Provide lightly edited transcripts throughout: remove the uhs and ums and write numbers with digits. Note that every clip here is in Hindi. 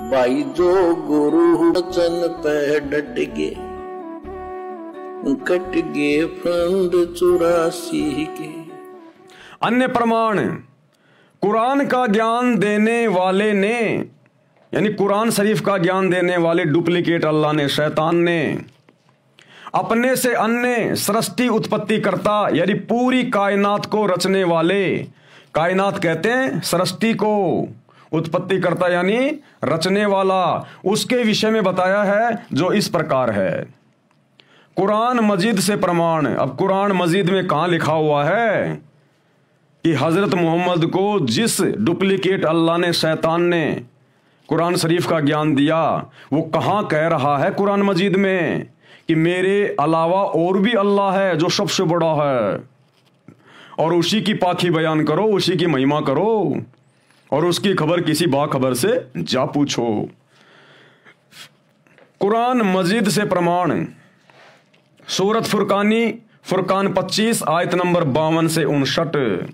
भाई जो गुरु वचन पे डट गे, कट गे फंद 84 के। अन्य प्रमाण, कुरान का ज्ञान देने वाले ने, यानी कुरान शरीफ का ज्ञान देने वाले डुप्लीकेट अल्लाह ने, शैतान ने, अपने से अन्य सृष्टि उत्पत्ति करता, यानी पूरी कायनात को रचने वाले, कायनात कहते हैं सृष्टि को, उत्पत्ति करता यानी रचने वाला, उसके विषय में बताया है जो इस प्रकार है। कुरान मजीद से प्रमाण। अब कुरान मजीद में कहां लिखा हुआ है कि हजरत मोहम्मद को जिस डुप्लीकेट अल्लाह ने, शैतान ने कुरान शरीफ का ज्ञान दिया, वो कहां कह रहा है कुरान मजीद में कि मेरे अलावा और भी अल्लाह है जो सबसे बड़ा है, और उसी की पाखी बयान करो, उसी की महिमा करो, और उसकी खबर किसी बाखबर से जा पूछो। कुरान मजीद से प्रमाण, सूरत फुरकानी, फुरकान 25 आयत नंबर 52 से 59।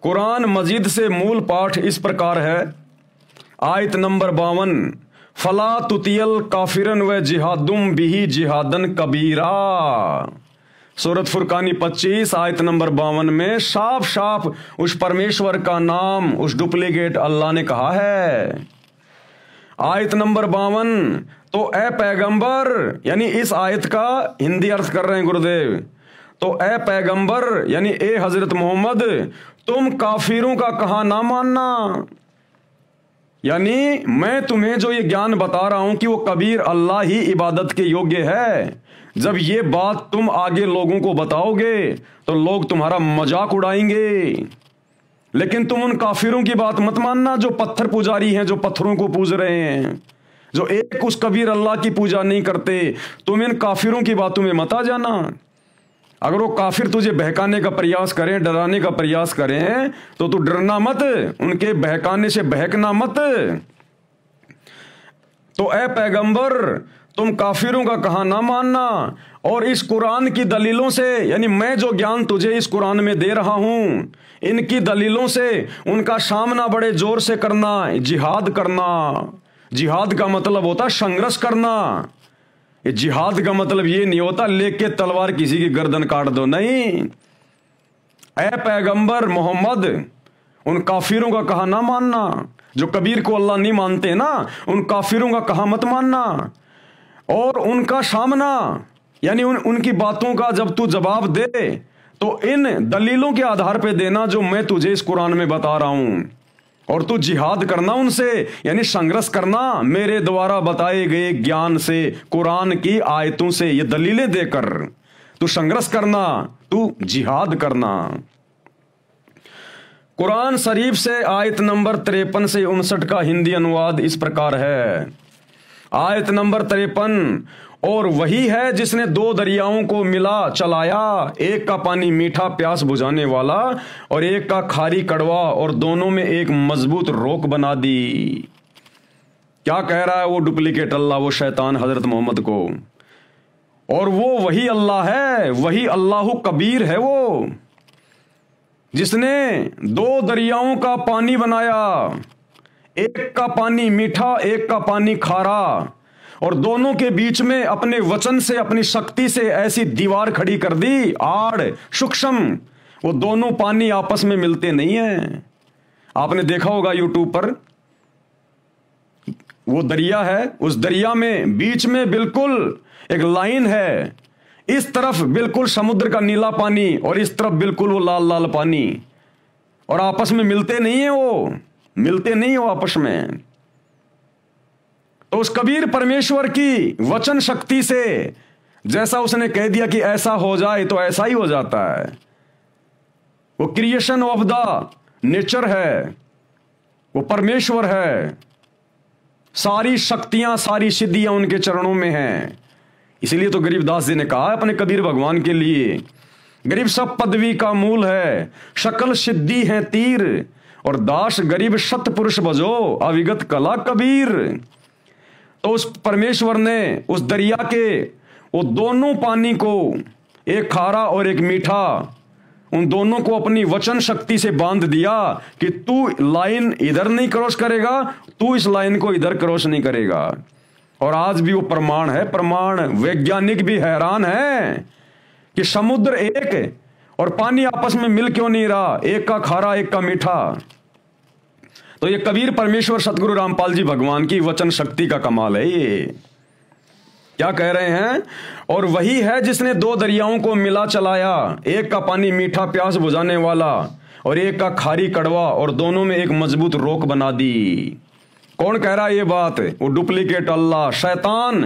कुरान मजीद से मूल पाठ इस प्रकार है, आयत नंबर 52, फला तुतियल काफिरन व जिहादुम बिही जिहादन कबीरा। सूरत फुरकानी 25 आयत नंबर 52 में साफ साफ उस परमेश्वर का नाम उस डुप्लीकेट अल्लाह ने कहा है। आयत नंबर 52, तो ए पैगंबर, यानी इस आयत का हिंदी अर्थ कर रहे हैं गुरुदेव, तो ए पैगंबर यानी ए हजरत मोहम्मद, तुम काफिरों का कहा ना मानना, यानी मैं तुम्हें जो ये ज्ञान बता रहा हूं कि वो कबीर अल्लाह ही इबादत के योग्य है, जब ये बात तुम आगे लोगों को बताओगे तो लोग तुम्हारा मजाक उड़ाएंगे, लेकिन तुम उन काफिरों की बात मत मानना जो पत्थर पुजारी हैं, जो पत्थरों को पूज रहे हैं, जो एक उस कबीर अल्लाह की पूजा नहीं करते। तुम इन काफिरों की बातों में मत आ जाना। अगर वो काफिर तुझे बहकाने का प्रयास करें, डराने का प्रयास करें, तो तू डरना मत, उनके बहकाने से बहकना मत। तो ए पैगंबर, तुम काफिरों का कहा ना मानना, और इस कुरान की दलीलों से, यानी मैं जो ज्ञान तुझे इस कुरान में दे रहा हूं, इनकी दलीलों से उनका सामना बड़े जोर से करना, जिहाद करना। जिहाद का मतलब होता संघर्ष करना। ये जिहाद का मतलब ये नहीं होता लेके तलवार किसी की गर्दन काट दो, नहीं। ए पैगंबर मोहम्मद, उन काफिरों का कहा ना मानना, जो कबीर को अल्लाह नहीं मानते ना, उन काफिरों का कहा मत मानना, और उनका सामना, यानी उनकी बातों का जब तू जवाब दे तो इन दलीलों के आधार पे देना जो मैं तुझे इस कुरान में बता रहा हूं, और तू जिहाद करना उनसे, यानी संघर्ष करना मेरे द्वारा बताए गए ज्ञान से, कुरान की आयतों से ये दलीलें देकर तू संघर्ष करना, तू जिहाद करना। कुरान शरीफ से आयत नंबर 53 से 59 का हिंदी अनुवाद इस प्रकार है। आयत नंबर 53, और वही है जिसने दो दरियाओं को मिला चलाया, एक का पानी मीठा प्यास बुझाने वाला और एक का खारी कड़वा, और दोनों में एक मजबूत रोक बना दी। क्या कह रहा है वो डुप्लीकेट अल्लाह, वो शैतान हजरत मोहम्मद को? और वो वही अल्लाह है, वही अल्लाह कबीर है, वो जिसने दो दरियाओं का पानी बनाया, एक का पानी मीठा एक का पानी खारा, और दोनों के बीच में अपने वचन से, अपनी शक्ति से ऐसी दीवार खड़ी कर दी, आड़ सूक्ष्म। वो दोनों पानी आपस में मिलते नहीं है। आपने देखा होगा यूट्यूब पर, वो दरिया है, उस दरिया में बीच में बिल्कुल एक लाइन है, इस तरफ बिल्कुल समुद्र का नीला पानी और इस तरफ बिल्कुल वो लाल लाल पानी, और आपस में मिलते नहीं है, वो मिलते नहीं हो आपस में। तो उस कबीर परमेश्वर की वचन शक्ति से जैसा उसने कह दिया कि ऐसा हो जाए तो ऐसा ही हो जाता है। वो क्रिएशन ऑफ द नेचर है, वो परमेश्वर है, सारी शक्तियां सारी सिद्धियां उनके चरणों में हैं। इसलिए तो गरीबदास जी ने कहा अपने कबीर भगवान के लिए, गरीब सब पदवी का मूल है, शकल सिद्धि है तीर, और दास गरीब सतपुरुष बजो अविगत कला कबीर। तो उस परमेश्वर ने उस दरिया के वो दोनों पानी को, एक खारा और एक मीठा, उन दोनों को अपनी वचन शक्ति से बांध दिया कि तू लाइन इधर नहीं क्रॉस करेगा, तू इस लाइन को इधर क्रॉस नहीं करेगा। और आज भी वो प्रमाण है, प्रमाण वैज्ञानिक भी हैरान है कि समुद्र एक है और पानी आपस में मिल क्यों नहीं रहा, एक का खारा एक का मीठा। तो ये कबीर परमेश्वर सतगुरु रामपाल जी भगवान की वचन शक्ति का कमाल है। ये क्या कह रहे हैं? और वही है जिसने दो दरियाओं को मिला चलाया, एक का पानी मीठा प्यास बुझाने वाला और एक का खारी कड़वा, और दोनों में एक मजबूत रोक बना दी। कौन कह रहा है ये बात? वो डुप्लीकेट अल्लाह, शैतान,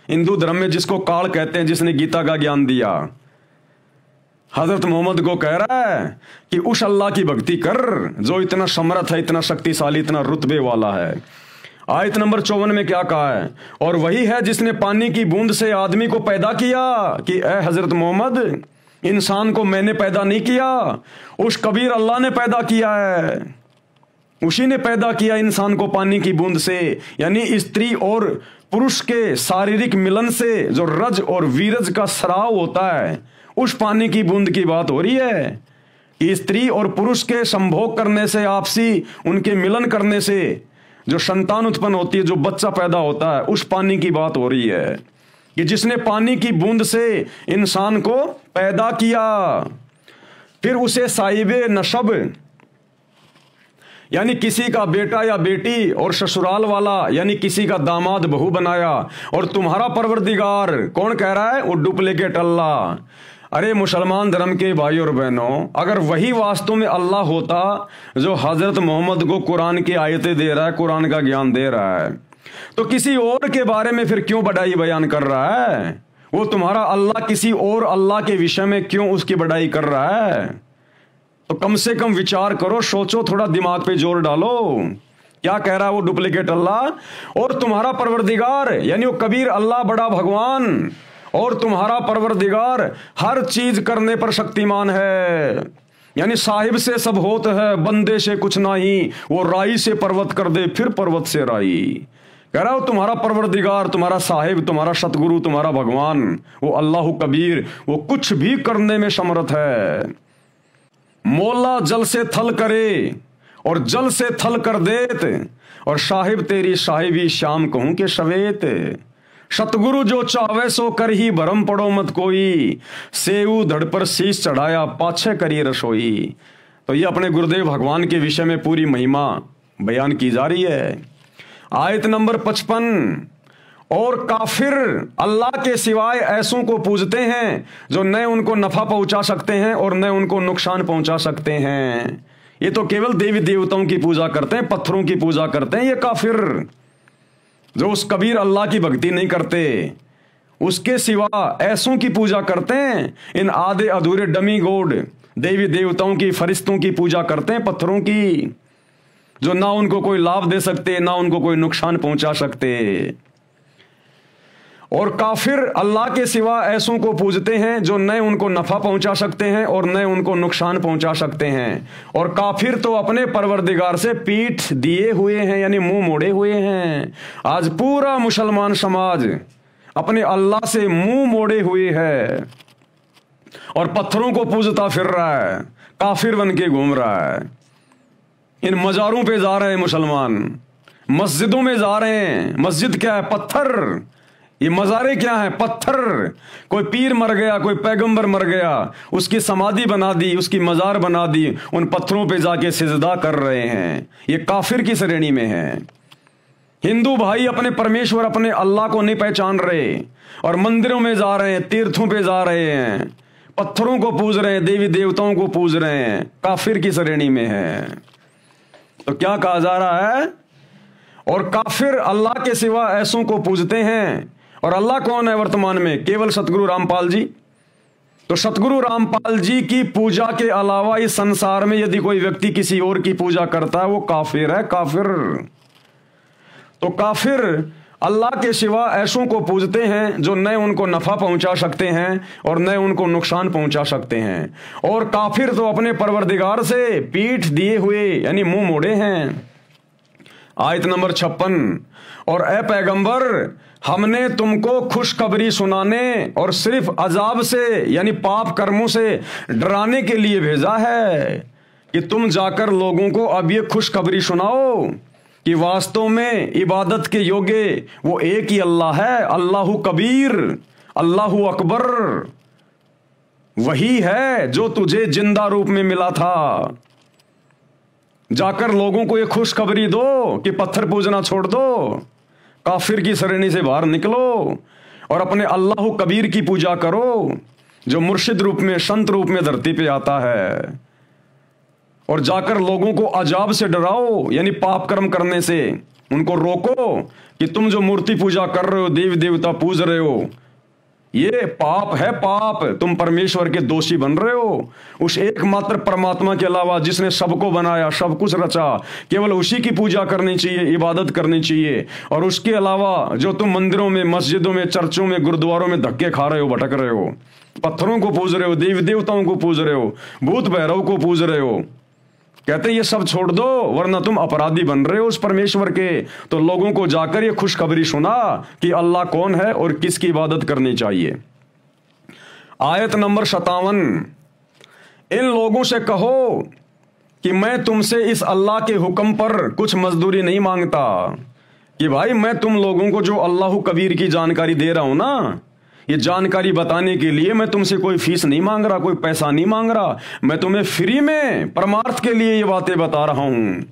हिंदू धर्म में जिसको काल कहते हैं, जिसने गीता का ज्ञान दिया, हजरत मोहम्मद को कह रहा है कि उस अल्लाह की भक्ति कर जो इतना समर्थ है, इतना शक्तिशाली, इतना रुतबे वाला है। आयत नंबर 54 में क्या कहा है? और वही है जिसने पानी की बूंद से आदमी को पैदा किया कि ए हजरत मोहम्मद, इंसान को मैंने पैदा नहीं किया, उस कबीर अल्लाह ने पैदा किया है। उसी ने पैदा किया इंसान को पानी की बूंद से, यानी स्त्री और पुरुष के शारीरिक मिलन से जो रज और वीरज का स्राव होता है, उस पानी की बूंद की बात हो रही है कि स्त्री और पुरुष के संभोग करने से, आपसी उनके मिलन करने से जो संतान उत्पन्न होती है, जो बच्चा पैदा होता है, उस पानी की बात हो रही है कि जिसने पानी की बूंद से इंसान को पैदा किया, फिर उसे साहिबे नसब यानी किसी का बेटा या बेटी और ससुराल वाला यानी किसी का दामाद बहू बनाया। और तुम्हारा परवरदिगार कौन कह रहा है? वो डुप्लीकेट अल्लाह। अरे मुसलमान धर्म के भाई और बहनों, अगर वही वास्तव में अल्लाह होता जो हजरत मोहम्मद को कुरान की आयतें दे रहा है, कुरान का ज्ञान दे रहा है, तो किसी और के बारे में फिर क्यों बड़ाई बयान कर रहा है? वो तुम्हारा अल्लाह किसी और अल्लाह के विषय में क्यों उसकी बड़ाई कर रहा है? तो कम से कम विचार करो, सोचो, थोड़ा दिमाग पे जोर डालो। क्या कह रहा है वो डुप्लीकेट अल्लाह? और तुम्हारा परवरदिगार यानी वो कबीर अल्लाह, बड़ा भगवान, और तुम्हारा परवरदिगार हर चीज करने पर शक्तिमान है, यानी साहिब से सब होत है, बंदे से कुछ नहीं, वो राई से पर्वत कर दे, फिर पर्वत से राई। कह रहा हो तुम्हारा परवरदिगार, तुम्हारा साहिब, तुम्हारा सतगुरु, तुम्हारा भगवान, वो अल्लाह कबीर, वो कुछ भी करने में समर्थ है। मौला जल से थल करे और जल से थल कर देत, और साहिब तेरी साहिबी श्याम कहूं के सवेत। सतगुरु जो चावे सो कर ही भरम पड़ो मत कोई, सेऊ धड़ पर शीश चढ़ाया पाछे करी रसोई। तो ये अपने गुरुदेव भगवान के विषय में पूरी महिमा बयान की जा रही है। आयत नंबर 55, और काफिर अल्लाह के सिवाय ऐसों को पूजते हैं जो न उनको नफा पहुंचा सकते हैं और न उनको नुकसान पहुंचा सकते हैं। ये तो केवल देवी देवताओं की पूजा करते हैं, पत्थरों की पूजा करते हैं ये काफिर, जो उस कबीर अल्लाह की भक्ति नहीं करते, उसके सिवा ऐसों की पूजा करते हैं। इन आधे अधूरे डमी गॉड देवी देवताओं की, फरिश्तों की पूजा करते हैं, पत्थरों की, जो ना उनको कोई लाभ दे सकते, ना उनको कोई नुकसान पहुंचा सकते। और काफिर अल्लाह के सिवा ऐसों को पूजते हैं जो न उनको नफा पहुंचा सकते हैं और न उनको नुकसान पहुंचा सकते हैं। और काफिर तो अपने परवरदिगार से पीठ दिए हुए हैं, यानी मुंह मोड़े हुए हैं। आज पूरा मुसलमान समाज अपने अल्लाह से मुंह मोड़े हुए है और पत्थरों को पूजता फिर रहा है, काफिर बन के घूम रहा है। इन मजारों पे जा रहे हैं मुसलमान, मस्जिदों में जा रहे हैं। मस्जिद क्या है? पत्थर। ये मजारे क्या है? पत्थर। कोई पीर मर गया, कोई पैगंबर मर गया, उसकी समाधि बना दी, उसकी मजार बना दी, उन पत्थरों पे जाके सिजदा कर रहे हैं। ये काफिर की श्रेणी में है। हिंदू भाई अपने परमेश्वर, अपने अल्लाह को नहीं पहचान रहे और मंदिरों में जा रहे हैं, तीर्थों पे जा रहे हैं, पत्थरों को पूज रहे हैं, देवी देवताओं को पूज रहे हैं, काफिर की श्रेणी में है। तो क्या कहा जा रहा है? और काफिर अल्लाह के सिवा ऐसों को पूजते हैं। और अल्लाह कौन है वर्तमान में? केवल सतगुरु रामपाल जी। तो सतगुरु रामपाल जी की पूजा के अलावा इस संसार में यदि कोई व्यक्ति किसी और की पूजा करता है, वो काफिर है, काफिर। तो काफिर अल्लाह के सिवा ऐसों को पूजते हैं जो न उनको नफा पहुंचा सकते हैं और न उनको नुकसान पहुंचा सकते हैं। और काफिर तो अपने परवरदिगार से पीठ दिए हुए यानी मुंह मोड़े हैं। आयत नंबर 56। और ए पैगंबर, हमने तुमको खुशखबरी सुनाने और सिर्फ अजाब से यानी पाप कर्मों से डराने के लिए भेजा है कि तुम जाकर लोगों को अब ये खुशखबरी सुनाओ कि वास्तव में इबादत के योग्य वो एक ही अल्लाह है, अल्लाहु कबीर, अल्लाहु अकबर। वही है जो तुझे जिंदा रूप में मिला था। जाकर लोगों को ये खुशखबरी दो कि पत्थर पूजना छोड़ दो, काफिर की श्रेणी से बाहर निकलो और अपने अल्लाहु कबीर की पूजा करो, जो मुर्शिद रूप में, संत रूप में धरती पे आता है। और जाकर लोगों को अजाब से डराओ यानी पाप कर्म करने से, उनको रोको कि तुम जो मूर्ति पूजा कर रहे हो, देवी देवता पूज रहे हो, ये पाप है, पाप। तुम परमेश्वर के दोषी बन रहे हो। उस एकमात्र परमात्मा के अलावा जिसने सबको बनाया, सब कुछ रचा, केवल उसी की पूजा करनी चाहिए, इबादत करनी चाहिए। और उसके अलावा जो तुम मंदिरों में, मस्जिदों में, चर्चों में, गुरुद्वारों में धक्के खा रहे हो, भटक रहे हो, पत्थरों को पूज रहे हो, देवी देवताओं को पूज रहे हो, भूत भैरव को पूज रहे हो, कहते ये सब छोड़ दो वरना तुम अपराधी बन रहे हो उस परमेश्वर के। तो लोगों को जाकर ये खुशखबरी सुना कि अल्लाह कौन है और किसकी इबादत करनी चाहिए। आयत नंबर 57। इन लोगों से कहो कि मैं तुमसे इस अल्लाह के हुक्म पर कुछ मजदूरी नहीं मांगता, कि भाई मैं तुम लोगों को जो अल्लाहु कबीर की जानकारी दे रहा हूं ना, ये जानकारी बताने के लिए मैं तुमसे कोई फीस नहीं मांग रहा, कोई पैसा नहीं मांग रहा। मैं तुम्हें फ्री में परमार्थ के लिए ये बातें बता रहा हूं।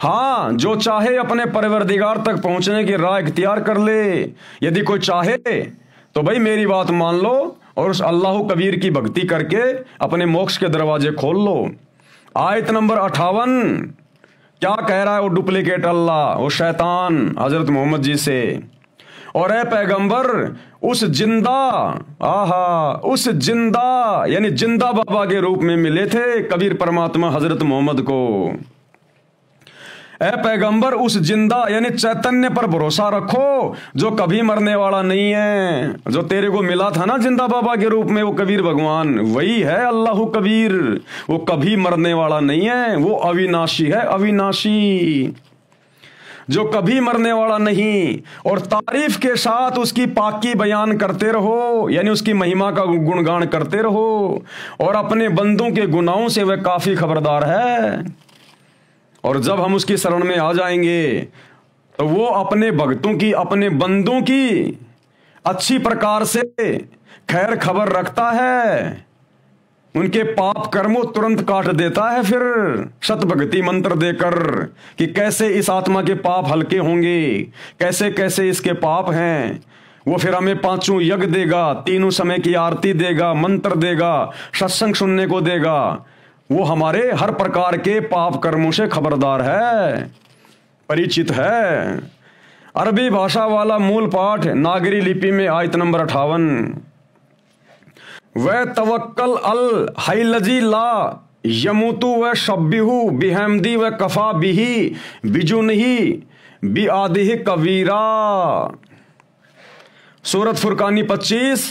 हाँ, जो चाहे अपने परवरदिगार तक पहुंचने की राह इख्तियार कर ले। यदि कोई चाहे तो भाई मेरी बात मान लो और उस अल्लाह कबीर की भक्ति करके अपने मोक्ष के दरवाजे खोल लो। आयत नंबर 58 क्या कह रहा है वो डुप्लीकेट अल्लाह, वो शैतान हजरत मोहम्मद जी से, और ए पैगंबर उस जिंदा यानी जिंदा बाबा के रूप में मिले थे कबीर परमात्मा हजरत मोहम्मद को। ए पैगंबर उस जिंदा यानी चैतन्य पर भरोसा रखो जो कभी मरने वाला नहीं है। जो तेरे को मिला था ना जिंदा बाबा के रूप में, वो कबीर भगवान वही है अल्लाह कबीर। वो कभी मरने वाला नहीं है, वो अविनाशी है, अविनाशी, जो कभी मरने वाला नहीं। और तारीफ के साथ उसकी पाकी बयान करते रहो यानी उसकी महिमा का गुणगान करते रहो, और अपने बंदों के गुनाहों से वह काफी खबरदार है। और जब हम उसकी शरण में आ जाएंगे तो वो अपने भक्तों की, अपने बंदों की अच्छी प्रकार से खैर खबर रखता है। उनके पाप कर्मों तुरंत काट देता है फिर सत भक्ति मंत्र देकर कि कैसे इस आत्मा के पाप हल्के होंगे, कैसे कैसे इसके पाप हैं। वो फिर हमें 5 यज्ञ देगा, 3 समय की आरती देगा, मंत्र देगा, सत्संग सुनने को देगा। वो हमारे हर प्रकार के पाप कर्मों से खबरदार है, परिचित है। अरबी भाषा वाला मूल पाठ नागरी लिपि में आयत नंबर 58 वह तवक्कल अल हैलजी ला यमुतु व शब्बिहु बिहमदी व कफा बिही बिजुनही बिआदिही कबीरा। सूरत फुरकानी 25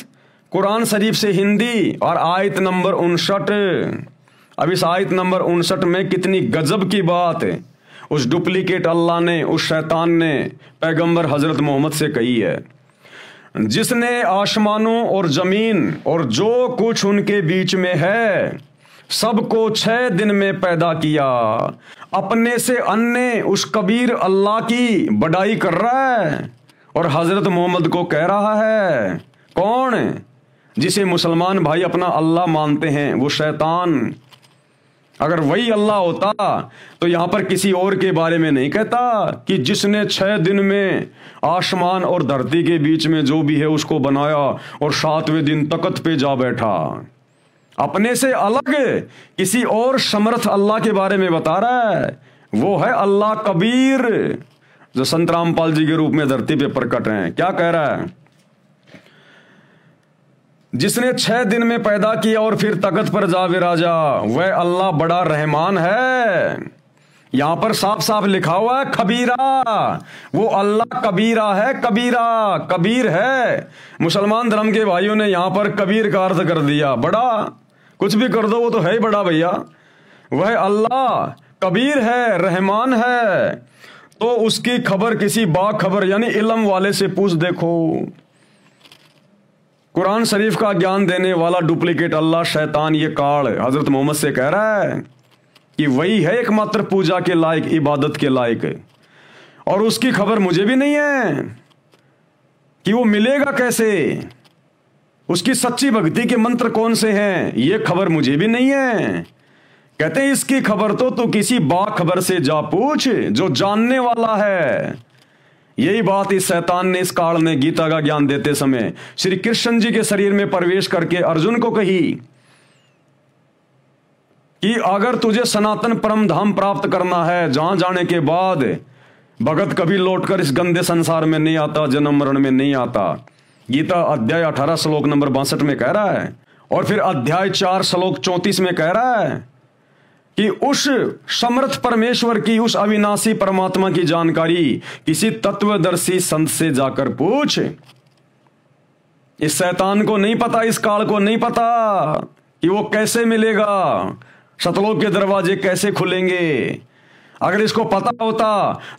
कुरान शरीफ से हिंदी और आयत नंबर 59। अब इस आयत नंबर 59 में कितनी गजब की बात है उस डुप्लीकेट अल्लाह ने, उस शैतान ने पैगंबर हजरत मोहम्मद से कही है। जिसने आसमानों और जमीन और जो कुछ उनके बीच में है सबको 6 दिन में पैदा किया, अपने से अन्य उस कबीर अल्लाह की बड़ाई कर रहा है और हजरत मोहम्मद को कह रहा है। कौन? जिसे मुसलमान भाई अपना अल्लाह मानते हैं, वो शैतान। अगर वही अल्लाह होता तो यहां पर किसी और के बारे में नहीं कहता कि जिसने 6 दिन में आसमान और धरती के बीच में जो भी है उसको बनाया और 7वें दिन तख्त पे जा बैठा। अपने से अलग किसी और समर्थ अल्लाह के बारे में बता रहा है। वो है अल्लाह कबीर जो संत रामपाल जी के रूप में धरती पे प्रकट हैं। क्या कह रहा है? जिसने 6 दिन में पैदा किया और फिर तख्त पर जा विराजा, वह अल्लाह बड़ा रहमान है। यहां पर साफ साफ लिखा हुआ है खबीरा। वो अल्लाह कबीरा है, कबीरा कबीर है। मुसलमान धर्म के भाइयों ने यहां पर कबीर का अर्थ कर दिया बड़ा। कुछ भी कर दो वो तो है ही बड़ा भैया। वह अल्लाह कबीर है, रहमान है। तो उसकी खबर किसी बाखबर यानी इल्म वाले से पूछ देखो। कुरान शरीफ का ज्ञान देने वाला डुप्लीकेट अल्लाह शैतान ये काल हजरत मोहम्मद से कह रहा है कि वही है एकमात्र पूजा के लायक, इबादत के लायक, और उसकी खबर मुझे भी नहीं है कि वो मिलेगा कैसे, उसकी सच्ची भक्ति के मंत्र कौन से हैं, ये खबर मुझे भी नहीं है। कहते हैं इसकी खबर तो तू किसी बाखबर से जा पूछ जो जानने वाला है। यही बात इस शैतान ने, इस काल ने गीता का ज्ञान देते समय श्री कृष्ण जी के शरीर में प्रवेश करके अर्जुन को कही कि अगर तुझे सनातन परम धाम प्राप्त करना है, जहां जाने के बाद भगत कभी लौटकर इस गंदे संसार में नहीं आता, जन्म मरण में नहीं आता। गीता अध्याय 18 श्लोक नंबर 62 में कह रहा है, और फिर अध्याय 4 श्लोक 34 में कह रहा है कि उस समर्थ परमेश्वर की, उस अविनाशी परमात्मा की जानकारी किसी तत्वदर्शी संत से जाकर पूछ। इस शैतान को नहीं पता, इस काल को नहीं पता कि वो कैसे मिलेगा, सतलोक के दरवाजे कैसे खुलेंगे। अगर इसको पता होता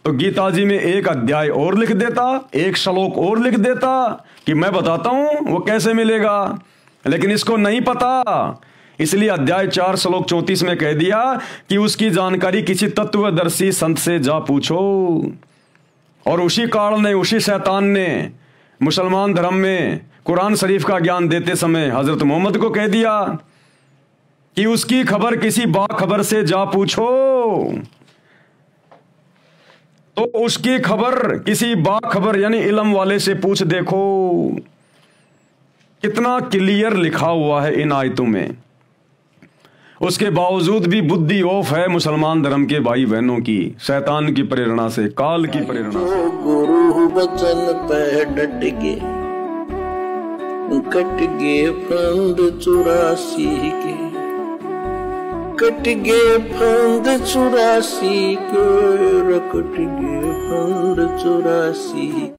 तो गीता जी में एक अध्याय और लिख देता, एक श्लोक और लिख देता कि मैं बताता हूं वो कैसे मिलेगा, लेकिन इसको नहीं पता। इसलिए अध्याय 4 श्लोक 34 में कह दिया कि उसकी जानकारी किसी तत्वदर्शी संत से जा पूछो। और उसी काल ने, उसी शैतान ने मुसलमान धर्म में कुरान शरीफ का ज्ञान देते समय हजरत मोहम्मद को कह दिया कि उसकी खबर किसी बाखबर से जा पूछो। तो उसकी खबर किसी बाखबर यानी इल्म वाले से पूछ देखो। कितना क्लियर लिखा हुआ है इन आयतों में। उसके बावजूद भी बुद्धि ऑफ है मुसलमान धर्म के भाई बहनों की, शैतान की प्रेरणा से, काल की प्रेरणा से। गुरु वचन पे डट गे, कट गे फंद 84 के, कट गे फंद 84 के, कट गे फंद 84।